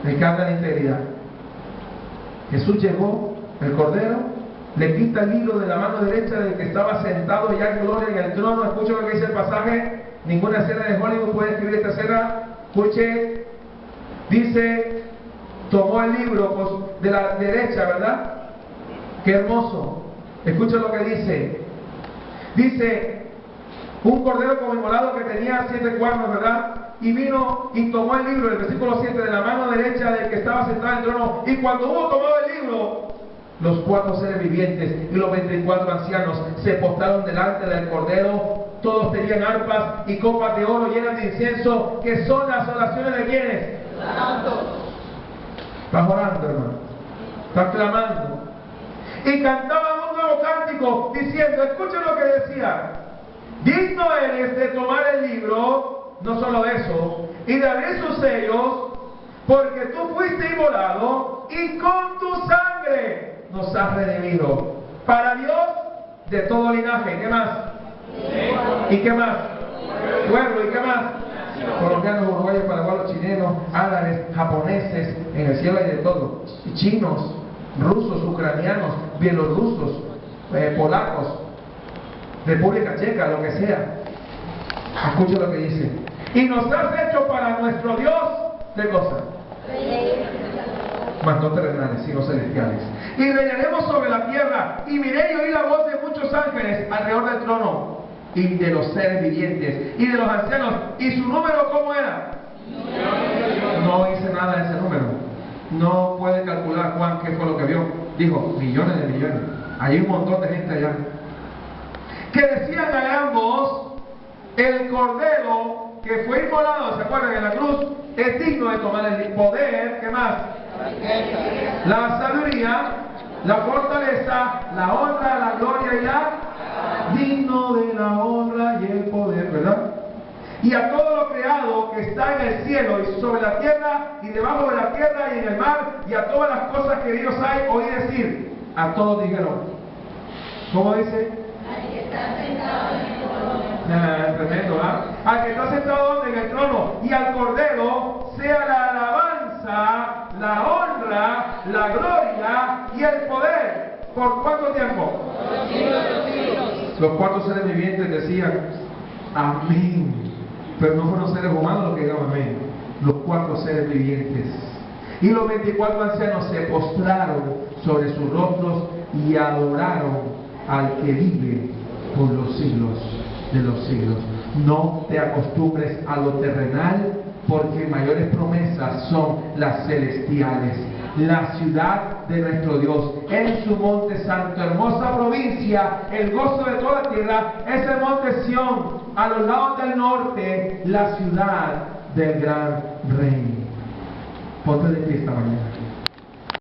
el que anda en integridad. Jesús llegó, el Cordero, le quita el libro de la mano derecha del que estaba sentado ya en gloria en el trono. Escuchen lo que dice el pasaje. Ninguna escena de Hollywood puede escribir esta escena. Escuche, dice: tomó el libro de la derecha, ¿verdad? Qué hermoso. Escuchen lo que dice. Dice: un cordero como inmolado que tenía 7 cuernos, ¿verdad? Y vino y tomó el libro, el versículo 7, de la mano derecha del que estaba sentado en el trono. Y cuando hubo tomado el libro, los 4 seres vivientes y los 24 ancianos se postraron delante del Cordero. Todos tenían arpas y copas de oro llenas de incienso, que son las oraciones de ¿quiénes? Santos. Estás orando, hermano. Estás clamando. Y cantaban un nuevo cántico diciendo, escuchen lo que decía: digno eres de tomar el libro, no solo eso, y de abrir sus sellos, porque tú fuiste inmolado y con tu sangre nos has redimido para Dios de todo linaje. ¿Qué más? ¿Y qué más? Pueblo. ¿Y qué más? Colombianos, uruguayos, paraguayos, chilenos, árabes, japoneses, en el cielo hay de todo, chinos, rusos, ucranianos, bielorrusos, polacos, República Checa, lo que sea. Escucha lo que dice: y nos has hecho para nuestro Dios, ¿qué cosa? mas no terrenales, sino celestiales. Y reinaremos sobre la tierra, y miré y oí la voz de muchos ángeles alrededor del trono, y de los seres vivientes, y de los ancianos, y su número, ¿cómo era? No hice nada de ese número. No puede calcular Juan qué fue lo que vio. Dijo, millones de millones. Hay un montón de gente allá. Que decían a gran voz, el Cordero que fue inmolado, ¿se acuerdan? En la cruz, es digno de tomar el poder, ¿qué más? La sabiduría, la fortaleza, la honra, la gloria y la... digno de la honra y el poder, ¿verdad? Y a todo lo creado que está en el cielo y sobre la tierra y debajo de la tierra y en el mar y a todas las cosas que Dios hay, oí decir, a todos dijeron, ¿cómo dice? Al que está sentado en el trono. Tremendo, ¿ah? Al que está sentado en el trono y al Cordero sea la alabanza, la honra, la gloria y el poder. ¿Por cuánto tiempo? Por los siglos de los siglos. Los cuatro seres vivientes decían, amén. Pero no fueron seres humanos los que dijeron amén. Los cuatro seres vivientes. Y los 24 ancianos se postraron sobre sus rostros y adoraron al que vive por los siglos de los siglos. No te acostumbres a lo terrenal, porque mayores promesas son las celestiales. La ciudad de nuestro Dios, en su monte santo, hermosa provincia, el gozo de toda la tierra, es el monte Sión, a los lados del norte, la ciudad del gran rey. Ponte de pie esta mañana.